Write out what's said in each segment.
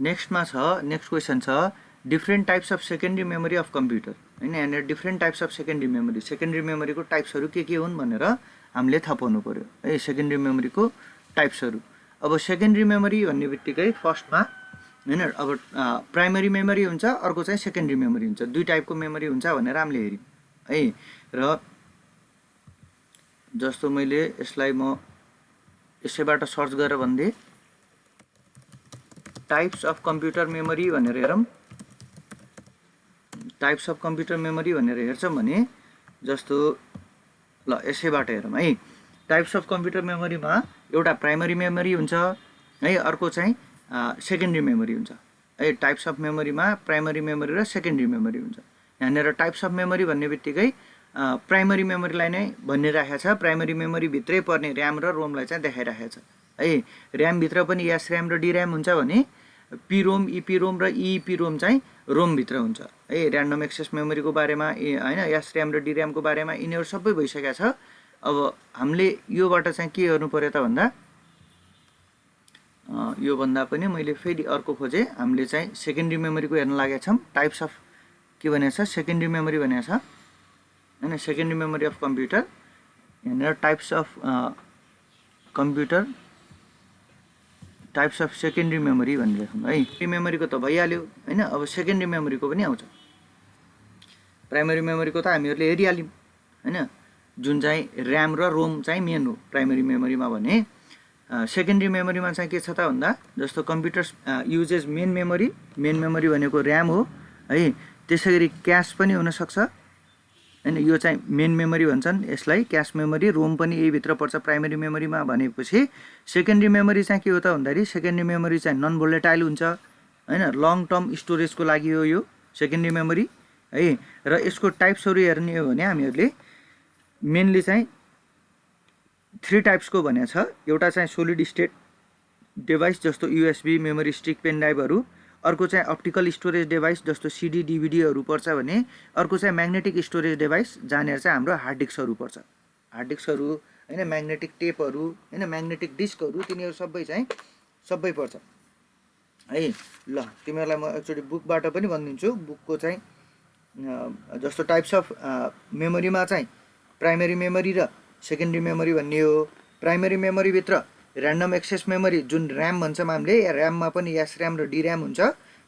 नेक्स्टमा छ, next question छ different types of secondary memory of computer हैन। यहाँनिर डिफ्रेन्ट टाइप्स अफ सेकेन्डरी मेमोरीको टाइप्सहरू के हुन् भनेर हामीले थाहा पाउनु पर्यो है। सेकेन्डरी मेमोरीको टाइप्सहरू, अब सेकेन्डरी मेमोरी भन्ने बित्तिकै फर्स्टमा हैन, अब प्राइमरी मेमोरी हुन्छ, अर्को चाहिँ सेकेन्डरी मेमोरी हुन्छ, दुई टाइपको मेमोरी हुन्छ भनेर हामीले हेर्यौँ है। र जस्तो मैले यसलाई म यसैबाट सर्च गरेर भन्दै टाइप्स अफ कम्प्युटर मेमोरी भनेर हेरौँ, टाइप्स अफ कम्प्युटर मेमोरी भनेर हेर्छौँ भने जस्तो ल यसैबाट हेरौँ है। टाइप्स अफ कम्प्युटर मेमोरीमा एउटा प्राइमरी मेमोरी हुन्छ है, अर्को चाहिँ सेकेन्डरी मेमोरी हुन्छ है। टाइप्स अफ मेमोरीमा प्राइमरी मेमोरी र सेकेन्डरी मेमोरी हुन्छ। यहाँनिर टाइप्स अफ मेमोरी भन्ने बित्तिकै प्राइमरी मेमोरीलाई नै भनिराखेको छ, प्राइमरी मेमोरी भित्रै पर्ने ऱ्याम र रोमलाई चाहिँ देखाइराखेको छ है। ऱ्याम भित्र पनि एस ऱ्याम र डी ऱ्याम हुन्छ भने पिरोम, इपिरोम र इपिरोम चाहिँ रोम भित्र हुन्छ है। ऱ्यान्डम एक्सेस मेमोरीको बारेमा हैन, एस ऱ्याम र डी ऱ्यामको बारेमा यिनीहरू सबै भइसकेको छ। अब हामीले योबाट चाहिँ के गर्नु पर्यो त भन्दा यो भन्दा पनि मैले फेरि अर्को खोजेँ। हामीले चाहिँ सेकेन्डरी मेमोरीको हेर्न लागेका छौँ। टाइप्स अफ के भनेको छ, सेकेन्डरी मेमोरी भनेको छ हैन, सेकेन्डरी मेमोरी अफ कम्प्युटर। यहाँनिर types of computer, types of secondary memory भनिरहेछौँ है। मेमोरीको त भइहाल्यो हैन, अब सेकेन्डरी मेमोरीको पनि आउँछ। प्राइमरी मेमोरीको त हामीहरूले हेरिहाल्यौँ हैन, जुन चाहिँ ऱ्याम र रोम चाहिँ मेन हो प्राइमरी मेमोरीमा भने। सेकेन्डरी मेमोरीमा चाहिँ के छ त भन्दा जस्तो कम्प्युटर युजेज मेन मेमोरी भनेको ऱ्याम हो है। त्यसै गरी क्यास पनि हुनसक्छ हैन, यो चाहिँ मेन मेमोरी भन्छन् यसलाई, क्यास मेमोरी। रोम पनि यही भित्र पर्छ प्राइमरी मेमोरीमा भनेपछि। सेकेन्डरी मेमोरी चाहिँ के हो त भन्दाखेरि सेकेन्डरी मेमोरी चाहिँ नन भोलेटाइल हुन्छ हैन, लङ टर्म स्टोरेजको लागि हो यो सेकेन्डरी मेमोरी है। र यसको टाइप्सहरू हेर्ने हो भने हामीहरूले मेनली चाहिँ 3 टाइप्सको भनेको छ। एउटा चाहिँ सोलिड स्टेट डिभाइस जस्तो युएसबी, मेमोरी स्टिक, पेन ड्राइभहरू। अर्को चाहिँ अप्टिकल स्टोरेज डिभाइस जस्तो सिडी, डिभिडीहरू पर्छ भने। अर्को चाहिँ म्याग्नेटिक स्टोरेज डिभाइस जहाँनिर चाहिँ हाम्रो हार्ड डिस्कहरू पर्छ, हार्ड डिस्कहरू हैन, म्याग्नेटिक टेपहरू हैन, म्याग्नेटिक डिस्कहरू, तिनीहरू सबै पर्छ है। ल तिमीहरूलाई म एकचोटि बुकबाट पनि भनिदिन्छु। बुकको चाहिँ जस्तो टाइप्स अफ मेमोरीमा चाहिँ प्राइमरी मेमोरी र सेकेन्डरी मेमोरी भन्ने हो। प्राइमरी मेमोरीभित्र ऱ्यान्डम एक्सेस मेमोरी जुन ऱ्याम भन्छौँ हामीले, ऱ्याममा पनि एस ऱ्याम र डी ऱ्याम हुन्छ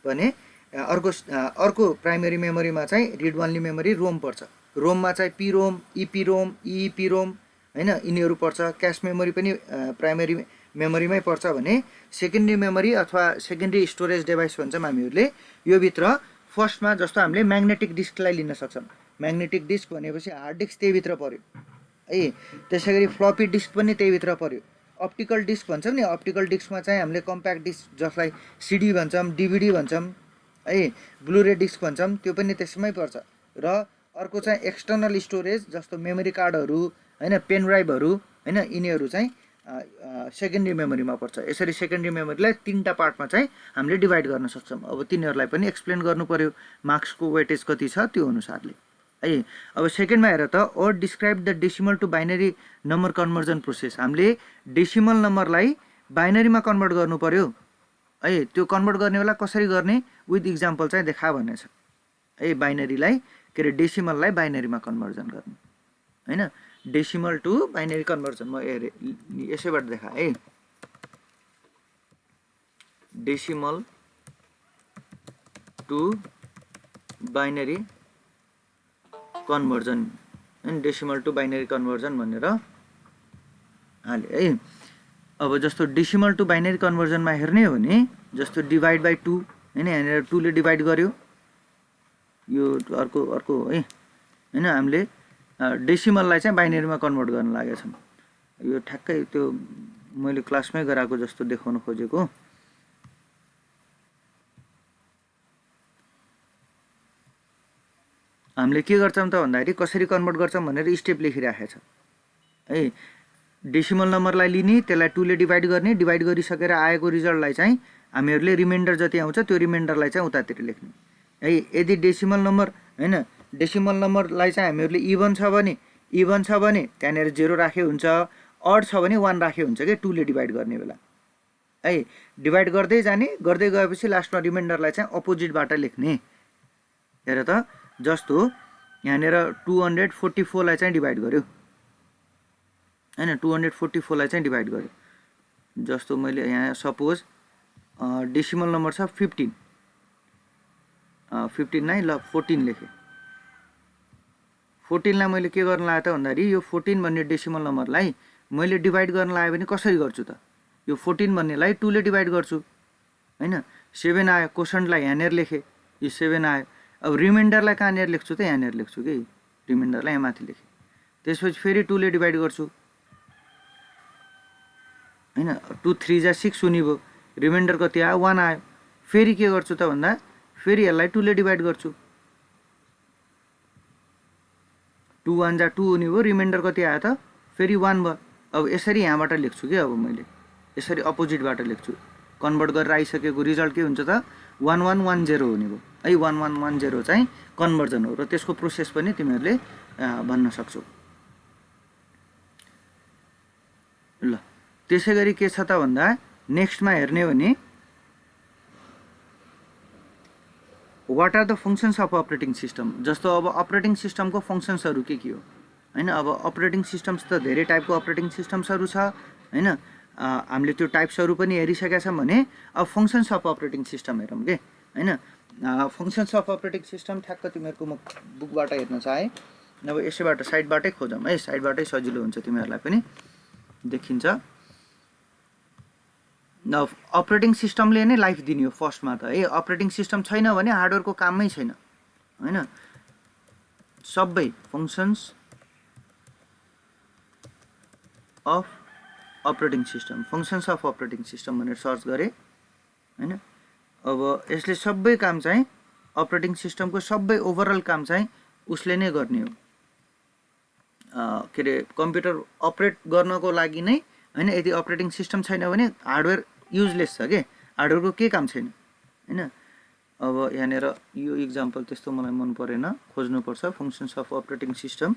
भने। अर्को प्राइमरी मेमोरीमा चाहिँ रिड ओन्ली मेमोरी रोम पर्छ। रोममा चाहिँ पिरोम, इपिरोम, इपिरोम हैन, यिनीहरू पर्छ। क्यास मेमोरी पनि प्राइमरी मेमोरीमै पर्छ भने। सेकेन्डरी मेमोरी अथवा सेकेन्डरी स्टोरेज डिभाइस भन्छौँ हामीहरूले, यो भित्र फर्स्टमा जस्तो हामीले म्याग्नेटिक डिस्कलाई लिन सक्छौँ। म्याग्नेटिक डिस्क भनेपछि हार्ड डिस्क त्यहीभित्र पर्यो है। त्यसै गरी फ्लपी डिस्क पनि त्यहीभित्र पर्यो। अप्टिकल डिस्क भन्छौँ नि, अप्टिकल डिस्कमा चाहिँ हामीले कम्प्याक्ट डिस्क जसलाई सिडी भन्छौँ, डिभिडी भन्छौँ है, ब्लुरे डिस्क भन्छौँ, त्यो पनि त्यसमै पर्छ। र अर्को चाहिँ एक्सटर्नल स्टोरेज जस्तो मेमोरी कार्डहरू हैन, पेन ड्राइभहरू हैन, यिनीहरू चाहिँ सेकेन्डरी मेमोरीमा पर्छ। यसरी सेकेन्डरी मेमोरीलाई 3टा पार्टमा चाहिँ हामीले डिभाइड गर्न सक्छौँ। अब तिनीहरूलाई पनि एक्सप्लेन गर्नु पर्यो, मार्क्सको वेटेज कति छ त्यो अनुसारले है। अब सेकेन्डमा हेर त, और describe the decimal to binary number conversion process. हामीले डेसिमल नम्बरलाई बाइनरीमा कन्भर्ट गर्नु पर्यो है। त्यो कन्भर्ट गर्ने बेला कसरी गर्ने विथ इक्जाम्पल चाहिँ देखा भनेछ है। बाइनरीलाई के अरे डेसिमललाई बाइनरीमा कन्भर्जन गर्ने हैन, डेसिमल टु बाइनरी कन्भर्जन। म यसैबाट देखा है, डेसिमल टु बाइनरी कन्भर्जन हैन, डेसिमल टु बाइनरी कन्भर्जन भनेर हाले है। अब जस्तो डेसिमल टु बाइनरी कन्भर्जनमा हेर्ने हो भने जस्तो डिभाइड बाई 2 हैन, यहाँनिर 2 ले डिभाइड गर्यो, यो अर्को है हैन। हामीले डेसिमललाई चाहिँ बाइनरीमा कन्भर्ट गर्न लागेका छौँ। यो ठ्याक्कै त्यो मैले क्लासमै गराएको जस्तो देखाउन खोजेको। हामीले के गर्छौँ त भन्दाखेरि कसरी कन्भर्ट गर्छौँ भनेर स्टेप लेखिराखेको छ है। डेसिमल नम्बरलाई लिने, त्यसलाई 2 ले डिभाइड गर्ने, डिभाइड गरिसकेर आएको रिजल्टलाई चाहिँ हामीहरूले रिमाइन्डर जति आउँछ त्यो रिमाइन्डरलाई चाहिँ उतातिर लेख्ने है। यदि डेसिमल नम्बर हैन, डेसिमल नम्बरलाई चाहिँ हामीहरूले इभन छ भने त्यहाँनिर 0 राखे हुन्छ, अड छ भने 1 राखे हुन्छ के 2 ले डिभाइड गर्ने बेला है। डिभाइड गर्दै जाने, गर्दै गएपछि लास्टमा रिमाइन्डरलाई चाहिँ अपोजिटबाट लेख्ने। हेर त, जस्तो यहाँनिर 244 लाई चाहिँ डिभाइड गर्यो हैन, 244 लाई चाहिँ डिभाइड गर्यो। जस्तो मैले यहाँ सपोज डेसिमल नम्बर छ 15, 15 नै ल 14 लेखेँ। 14 लाई मैले के गर्न लाग्यो त भन्दाखेरि यो 14 भन्ने डेसिमल नम्बरलाई मैले डिभाइड गर्न लाग्यो भने कसरी गर्छु त? यो 14 भन्नेलाई 2 ले डिभाइड गर्छु हैन। 7 आयो, कोसन्टलाई यहाँनिर लेखेँ, यो 7 आयो। अब रिमाइन्डरलाई कहाँनिर लेख्छु त? यहाँनिर लेख्छु कि रिमाइन्डरलाई यहाँ माथि लेखेँ। त्यसपछि फेरि 2 ले डिभाइड गर्छु हैन। 2 3 जा 6 हुने भयो, रिमाइन्डर कति आयो? 1 आयो। फेरि के गर्छु त भन्दा फेरि यसलाई 2 ले डिभाइड गर्छु, 2 1 जा 2 हुने भयो, रिमाइन्डर कति आयो त? फेरि 1 भयो। अब यसरी यहाँबाट लेख्छु कि अब मैले यसरी अपोजिटबाट लेख्छु। कन्भर्ट गरेर आइसकेको रिजल्ट के हुन्छ त? 1110 हुने भयो है। 1110 चाहिँ कन्भर्जन हो र त्यसको प्रोसेस पनि तिमीहरूले भन्न सक्छौ। ल त्यसै गरी के छ त भन्दा नेक्स्टमा हेर्ने भने what are the functions of operating system. जस्तो अब अपरेटिङ सिस्टमको फङ्सन्सहरू के हो हैन। अब अपरेटिङ सिस्टम्स त धेरै टाइपको अपरेटिङ सिस्टम्सहरू छ हैन। हामीले त्यो टाइप्सहरू पनि हेरिसकेका छौँ भने अब फङ्सन्स अफ अपरेटिङ सिस्टम हेरौँ के हैन। फङ्सन्स अफ अपरेटिङ सिस्टम ठ्याक्क तिमीहरूको म बुकबाट हेर्न चाहे, अब यसैबाट साइडबाटै खोजौँ है, साइडबाटै सजिलो हुन्छ तिमीहरूलाई पनि देखिन्छ। अपरेटिङ सिस्टमले नै लाइफ दिने हो फर्स्टमा त है। अपरेटिङ सिस्टम छैन भने हार्डवेयरको काममै छैन हैन। सबै functions of operating system, functions of operating system भनेर सर्च गरेँ हैन। अब यसले सबै काम चाहिँ अपरेटिङ सिस्टमको सबै ओभरअल काम चाहिँ उसले नै गर्ने हो। के अरे कम्प्युटर अपरेट गर्नको लागि नै हैन। यदि अपरेटिङ सिस्टम छैन भने हार्डवेयर युजलेस छ के, हार्डवेयरको केही काम छैन हैन। अब यहाँनिर यो इक्जाम्पल त्यस्तो मलाई मन परेन, खोज्नुपर्छ फङ्सन्स अफ अपरेटिङ सिस्टम।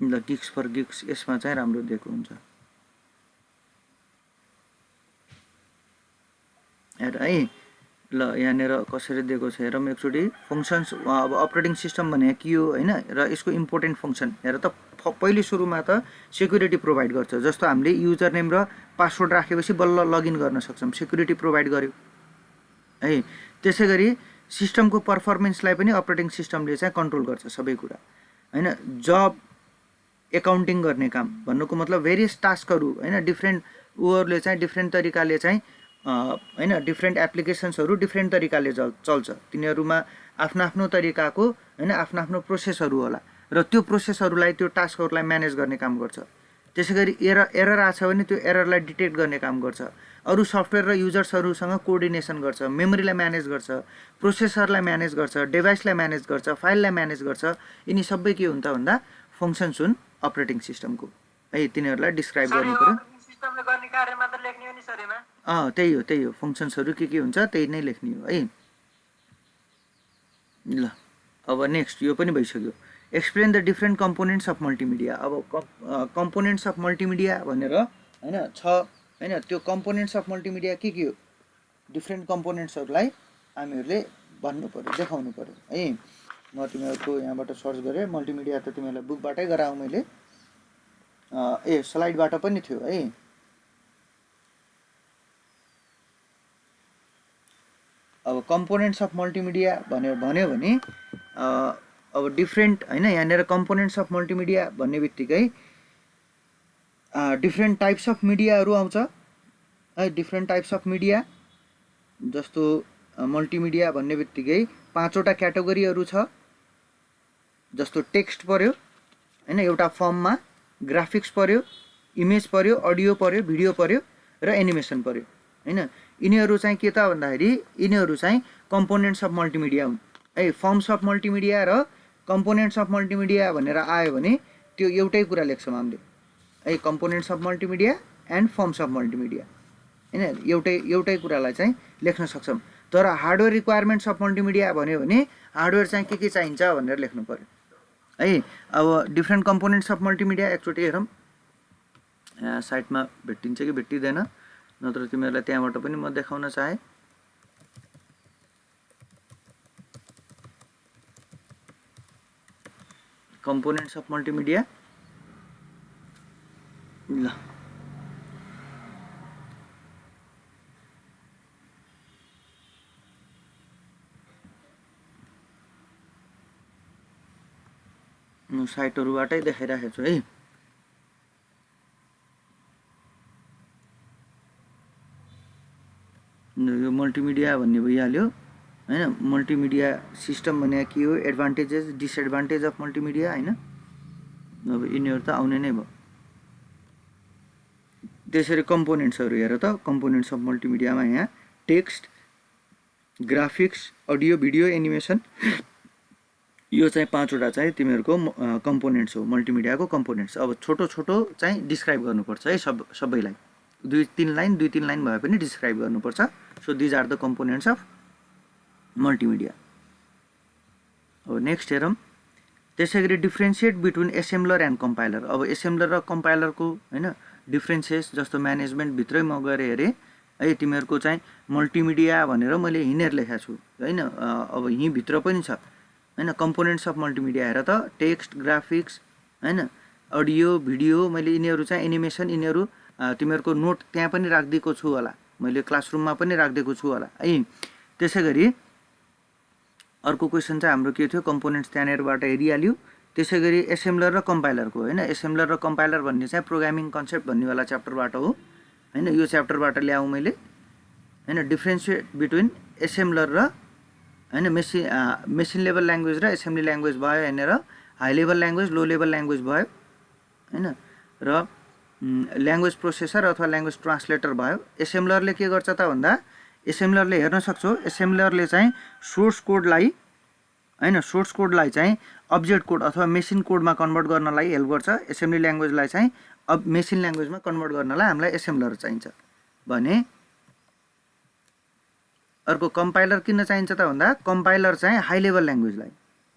ल गिक्स फर गिक्स यसमा चाहिँ राम्रो दिएको हुन्छ हेर है। ल यहाँनिर कसरी दिएको छ हेरौँ एकचोटि। फङ्सन्स अब अपरेटिङ सिस्टम भने के हो हैन र यसको इम्पोर्टेन्ट फङ्सन हेर त। पहिलो सुरुमा त सेक्युरिटी प्रोभाइड गर्छ। जस्तो हामीले युजर नेम र पासवर्ड राखेपछि बल्ल लगइन गर्न सक्छौँ, सेक्युरिटी प्रोभाइड गर्यो है। त्यसै गरी सिस्टमको पर्फर्मेन्सलाई पनि अपरेटिङ सिस्टमले चाहिँ कन्ट्रोल गर्छ सबै कुरा हैन। जब एकाउन्टिङ गर्ने काम भन्नुको मतलब भेरियस टास्कहरू हैन, डिफ्रेन्ट उहरूले चाहिँ डिफ्रेन्ट तरिकाले चाहिँ हैन, डिफ्रेन्ट एप्लिकेसन्सहरू डिफ्रेन्ट तरिकाले चल्छ। तिनीहरूमा आफ्नो आफ्नो तरिकाको हैन आफ्नो आफ्नो प्रोसेसहरू होला र त्यो प्रोसेसहरूलाई त्यो टास्कहरूलाई म्यानेज गर्ने काम गर्छ। त्यसै गरी एरर आछ भने त्यो एररलाई डिटेक्ट गर्ने काम गर्छ। अरू सफ्टवेयर र युजर्सहरूसँग कोअर्डिनेसन गर्छ, मेमोरीलाई म्यानेज गर्छ, प्रोसेसरलाई म्यानेज गर्छ, डिभाइसलाई म्यानेज गर्छ, फाइललाई म्यानेज गर्छ। यिनी सबै के हुन्छ भन्दा फङ्सन्स हुन् अपरेटिङ सिस्टमको है। तिनीहरूलाई डिस्क्राइब गर्नु पर्यो। त्यही हो फङ्सन्सहरू के हुन्छ त्यही नै लेख्ने हो है। ल अब नेक्स्ट यो पनि भइसक्यो। Explain the different components of multimedia. अब कम्पोनेन्ट्स अफ मल्टिमिडिया भनेर हैन छ हैन। त्यो कम्पोनेन्ट्स अफ मल्टिमिडिया के हो, डिफ्रेन्ट कम्पोनेन्ट्सहरूलाई हामीहरूले भन्नु पर्यो, देखाउनु पर्यो है। म तिमीहरूको यहाँबाट सर्च गरेँ, मल्टिमिडिया त तिमीहरूलाई बुकबाटै गराउँ मैले, स्लाइडबाट पनि थियो है। अब कम्पोनेन्ट्स अफ मल्टिमिडिया भन्यो भने अब डिफ्रेन्ट हैन। यहाँनिर कम्पोनेन्ट्स अफ मल्टिमिडिया भन्ने बित्तिकै डिफ्रेन्ट टाइप्स अफ मिडियाहरू आउँछ है। डिफ्रेन्ट टाइप्स अफ मिडिया जस्तो मल्टिमिडिया भन्ने बित्तिकै 5वटा क्याटेगोरीहरू छ। जस्तो टेक्स्ट पर्यो हैन एउटा फर्ममा, ग्राफिक्स पर्यो, इमेज पर्यो, अडियो पर्यो, भिडियो पर्यो र एनिमेसन पर्यो हैन। यिनीहरू चाहिँ के त भन्दाखेरि यिनीहरू चाहिँ कम्पोनेन्ट्स अफ मल्टिमिडिया हुन् है। फर्म्स अफ मल्टिमिडिया र कम्पोनेन्ट्स अफ मल्टिमिडिया भनेर आयो भने त्यो एउटै कुरा लेख्छौँ हामीले है। Components of multimedia and firms of multimedia हैन, एउटै कुरालाई चाहिँ लेख्न सक्छौँ। तर हार्डवेयर रिक्वायरमेन्ट्स अफ मल्टिमिडिया भन्यो भने हार्डवेयर चाहिँ के चाहिन्छ भनेर लेख्नु पर्यो है। अब डिफ्रेन्ट कम्पोनेन्ट्स अफ मल्टिमिडिया एकचोटि हेरौँ, साइटमा भेटिन्छ कि भेटिँदैन। नत्र तिमीहरूलाई त्यहाँबाट पनि म देखाउन चाहे। Components of multimedia. ल म साइटहरुबाटै देखाइराखेको छु है। यो मल्टिमिडिया भन्ने भइहाल्यो हैन। मल्टिमिडिया सिस्टम भने के हो, एडभान्टेजेस डिसएडभान्टेज अफ मल्टिमिडिया हैन। अब यिनीहरू त आउने नै भयो। त्यसरी कम्पोनेन्ट्सहरु हेर त, कम्पोनेन्ट्स अफ मल्टिमिडियामा यहाँ text, graphics, audio, video, animation, यो चाहिँ पाँचवटा चाहिँ तिमीहरूको कम्पोनेन्ट्स हो, मल्टिमिडियाको कम्पोनेन्ट्स। अब छोटो छोटो चाहिँ डिस्क्राइब गर्नुपर्छ है सबैलाई, 2-3 लाइन भए पनि डिस्क्राइब गर्नुपर्छ। So these are the components of multimedia. अब नेक्स्ट हेरौँ। त्यसैगरी differentiate between assembler and compiler. अब एसेम्बलर र कम्पाइलरको हैन डिफ्रेन्सेस जस्तो म्यानेजमेन्ट भित्रै म गएर हेरेँ है। तिमीहरूको चाहिँ मल्टिमिडिया भनेर मैले यिनीहरू लेखेको छु हैन। अब यहीँ भित्र पनि छ हैन कम्पोनेन्ट्स अफ मल्टिमिडिया। हेर त, टेक्स्ट, ग्राफिक्स हैन, अडियो, भिडियो, मैले यिनीहरू चाहिँ एनिमेसन, यिनीहरू तिमीहरूको नोट त्यहाँ पनि राखिदिएको छु होला, मैले क्लासरुममा पनि राखिदिएको छु होला है। त्यसैगरी अर्को क्वेसन चाहिँ हाम्रो के थियो, कम्पोनेन्ट्स त्यहाँनिरबाट हेरिहाल्यो। त्यसैगरी एसेम्बलर र कम्पाइलरको हैन, एसेम्बलर र कम्पाइलर भन्ने चाहिँ प्रोग्रामिङ कन्सेप्ट भन्नेवाला च्याप्टरबाट हो हैन। यो च्याप्टरबाट ल्याऊ मैले हैन। डिफ्रेन्सिएट बिट्विन एसेम्बलर र हैन मेसिन लेभल ल्याङ्ग्वेज र एसेम्बली ल्याङ्ग्वेज भयो यहाँनिर। हाई लेभल ल्याङ्ग्वेज, लो लेभल ल्याङ्ग्वेज भयो हैन। र ल्याङ्ग्वेज प्रोसेसर अथवा ल्याङ्ग्वेज ट्रान्सलेटर भयो। एसेम्बलरले के गर्छ त भन्दा, एसेम्बलरले हेर्न सक्छौ, एसेम्बलरले चाहिँ सोर्स कोडलाई हैन, सोर्स कोडलाई चाहिँ अब्जेक्ट कोड अथवा मेसिन कोडमा कन्भर्ट गर्नलाई हेल्प गर्छ। एसेम्बली ल्याङ्ग्वेजलाई चाहिँ अब मेसिन ल्याङ्ग्वेजमा कन्भर्ट गर्नलाई हामीलाई एसेम्बलर चाहिन्छ भने। अर्को कम्पाइलर किन चाहिन्छ त भन्दा, कम्पाइलर चाहिँ हाई लेभल ल्याङ्ग्वेजलाई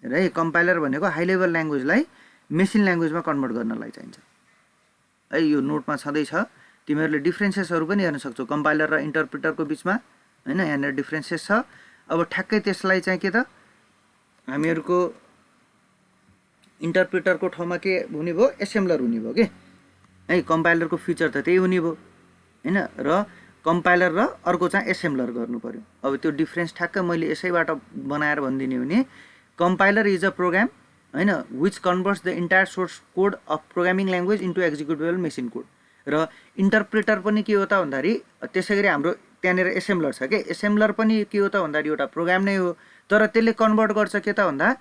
र कम्पाइलर भनेको हाई लेभल ल्याङ्ग्वेजलाई मेसिन ल्याङ्ग्वेजमा कन्भर्ट गर्नलाई चाहिन्छ है। यो नोटमा छँदैछ, तिमीहरूले डिफ्रेन्सेसहरू पनि हेर्न सक्छौ कम्पाइलर र इन्टरप्रिटरको बिचमा हैन। यहाँनिर डिफ्रेन्सेस छ। अब ठ्याक्कै त्यसलाई चाहिँ के त, हामीहरूको इन्टरप्रिटरको ठाउँमा के हुने भयो, एसेम्बलर हुने भयो के है। कम्पाइलरको फिचर त त्यही हुने भयो हैन। र कम्पाइलर र अर्को चाहिँ एसेम्बलर गर्नु पर्यो। अब त्यो डिफ्रेन्स ठ्याक्कै मैले यसैबाट बनाएर भनिदिने भने, कम्पाइलर इज अ प्रोग्राम हैन which converts the entire source code of programming language into executable machine code. र इन्टरप्रिटर पनि के हो त भन्दाखेरि, त्यसैगरी हाम्रो त्यहाँनिर एसेम्बलर छ के, एसेम्बलर पनि के हो त भन्दाखेरि एउटा प्रोग्राम नै हो, तर त्यसले कन्भर्ट गर्छ के त भन्दा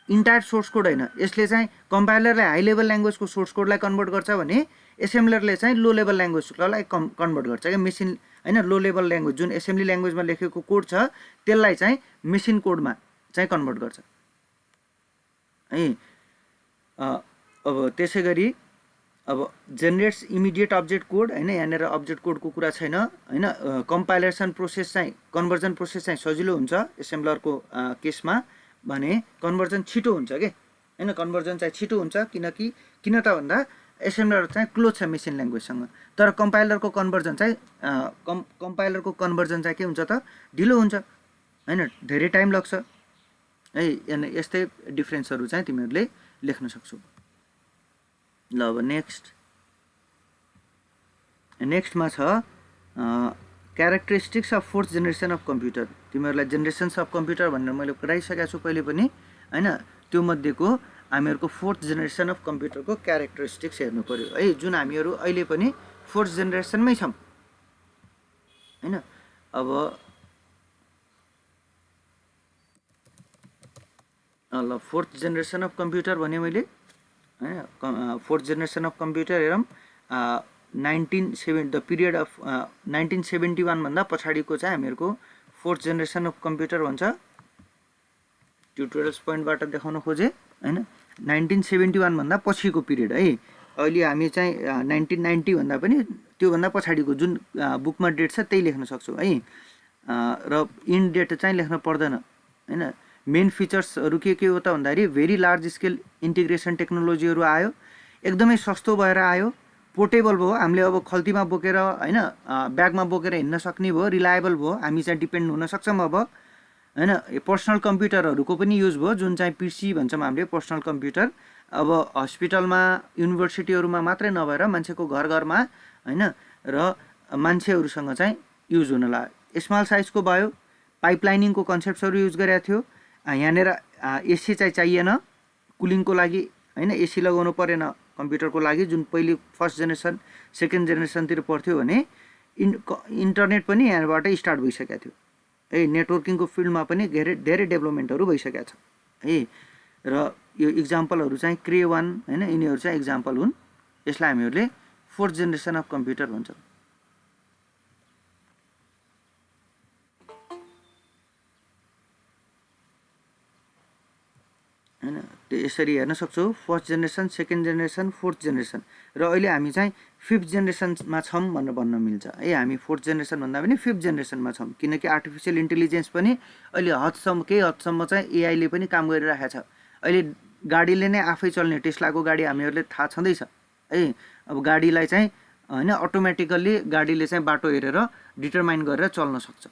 इन्टायर सोर्स कोड हैन। यसले चाहिँ कम्पाइलरले हाई लेभल ल्याङ्ग्वेजको सोर्स कोडलाई कन्भर्ट गर्छ भने एसेम्बलरले चाहिँ लो लेभल ल्याङ्ग्वेजलाई कन्भर्ट गर्छ क्या, मेसिन हैन। लो लेभल ल्याङ्ग्वेज जुन एसेम्बली ल्याङ्ग्वेजमा लेखेको कोड छ त्यसलाई चाहिँ मेसिन कोडमा चाहिँ कन्भर्ट गर्छ है। अब त्यसैगरी अब जेनेरेट्स इमिडिएट अब्जेक्ट कोड हैन। यहाँनिर अब्जेक्ट कोडको कुरा छैन हैन। कम्पाइलेसन प्रोसेस चाहिँ, कन्भर्जन प्रोसेस चाहिँ सजिलो हुन्छ एसेम्बलरको केसमा भने, कन्भर्जन छिटो हुन्छ के हैन। कन्भर्जन चाहिँ छिटो हुन्छ किन त भन्दा एसेम्बलर चाहिँ क्लोज छ मेसिन ल्याङ्ग्वेजसँग। तर कम्पाइलरको कन्भर्जन चाहिँ के हुन्छ त, ढिलो हुन्छ हैन, धेरै टाइम लाग्छ है। यस्तै डिफ्रेन्सहरू चाहिँ तिमीहरूले लेख्न सक्छौ। ल अब नेक्स्टमा छ characteristics of fourth generation of computer. तिमीहरूलाई जेनेरेसन्स अफ कम्प्युटर भनेर मैले पढाइसकेको छु पहिले पनि हैन। त्यो मध्येको हामीहरूको फोर्थ जेनेरेसन अफ कम्प्युटरको क्यारेक्टरिस्टिक्स हेर्नु पर्यो है, जुन हामीहरू अहिले पनि फोर्थ जेनेरेसनमै छौँ हैन। अब ल फोर्थ जेनेरेसन अफ कम्प्युटर भने मैले हैन। फोर्थ जेनेरेसन अफ कम्प्युटर हेरौँ। 1970 द पिरियड अफ 1971 भन्दा पछाडिको चाहिँ हामीहरूको फोर्थ जेनेरेसन अफ कम्प्युटर भन्छ। ट्युटोरियल्स पोइन्टबाट देखाउन खोजेँ हैन। 1971 भन्दा पछिको पिरियड है। अहिले हामी चाहिँ 1990 भन्दा पनि त्योभन्दा पछाडिको जुन बुकमा डेट छ त्यही लेख्न सक्छौँ है। र इन डेट चाहिँ लेख्न पर्दैन हैन। मेन फिचर्सहरू के हो त भन्दाखेरि, भेरी लार्ज स्केल इन्टिग्रेसन टेक्नोलोजीहरू आयो, एकदमै सस्तो भएर आयो, पोर्टेबल भयो, हामीले अब खल्तीमा बोकेर होइन ब्यागमा बोकेर हिँड्न सक्ने भयो, रिलायबल भयो, हामी चाहिँ डिपेन्ड हुन सक्छौँ अब होइन। पर्सनल कम्प्युटरहरूको पनि युज भयो, जुन चाहिँ पिसी भन्छौँ हामीले पर्सनल कम्प्युटर। अब हस्पिटलमा युनिभर्सिटीहरूमा मात्रै नभएर मान्छेको घर घरमा होइन र मान्छेहरूसँग चाहिँ युज हुन लाग्यो। स्मल साइजको भयो, पाइपलाइनिङको कन्सेप्ट्सहरू युज गरेको थियो। यहाँनिर एसी चाहिँ चाहिएन कुलिङको लागि होइन, एसी लगाउनु परेन कम्प्युटरको लागि, जुन पहिले फर्स्ट जेनेरेसन सेकेन्ड जेनेरेसनतिर पर्थ्यो भने। इन्टरनेट पनि यहाँबाट स्टार्ट भइसकेको थियो है, नेटवर्किङको फिल्डमा पनि धेरै डेभलपमेन्टहरू भइसकेको छ है। र यो इक्जाम्पलहरू चाहिँ क्रे 1 होइन, यिनीहरू चाहिँ इक्जाम्पल हुन्। यसलाई हामीहरूले फोर्थ जेनेरेसन अफ कम्प्युटर भन्छौँ होइन। त्यो यसरी हेर्न सक्छौँ, first generation, second generation, fourth generation, र अहिले हामी चाहिँ फिफ्थ जेनेरेसनमा छौँ भनेर भन्न मिल्छ है। हामी फोर्थ जेनेरेसन भन्दा पनि फिफ्थ जेनेरेसनमा छौँ, किनकि आर्टिफिसियल इन्टेलिजेन्स पनि अहिले केही हदसम्म चाहिँ एआईले पनि काम गरिरहेको छ। अहिले गाडीले नै आफै चल्ने टेस्लाको गाडी हामीहरूले थाहा छँदैछ है। अब गाडीलाई चाहिँ होइन अटोमेटिकल्ली गाडीले चाहिँ बाटो हेरेर डिटरमाइन गरेर चल्न सक्छ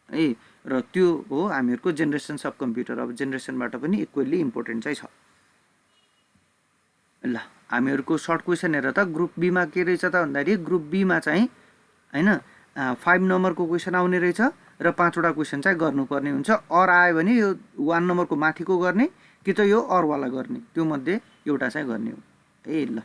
है। र त्यो हो हामीहरूको जेनेरेसन्स अफ कम्प्युटर। अब जेनेरेसनबाट पनि इक्वल्ली इम्पोर्टेन्ट चाहिँ छ। ल हामीहरूको सर्ट क्वेसन हेर त, ग्रुप बीमा के रहेछ त भन्दाखेरि ग्रुप बीमा चाहिँ होइन 5 नम्बरको क्वेसन आउने रहेछ र 5वटा क्वेसन चाहिँ गर्नुपर्ने हुन्छ। अर आयो भने यो 1 नम्बरको माथिको गर्ने कि त यो अरवाला गर्ने, त्यो मध्ये एउटा चाहिँ गर्ने हो है। ल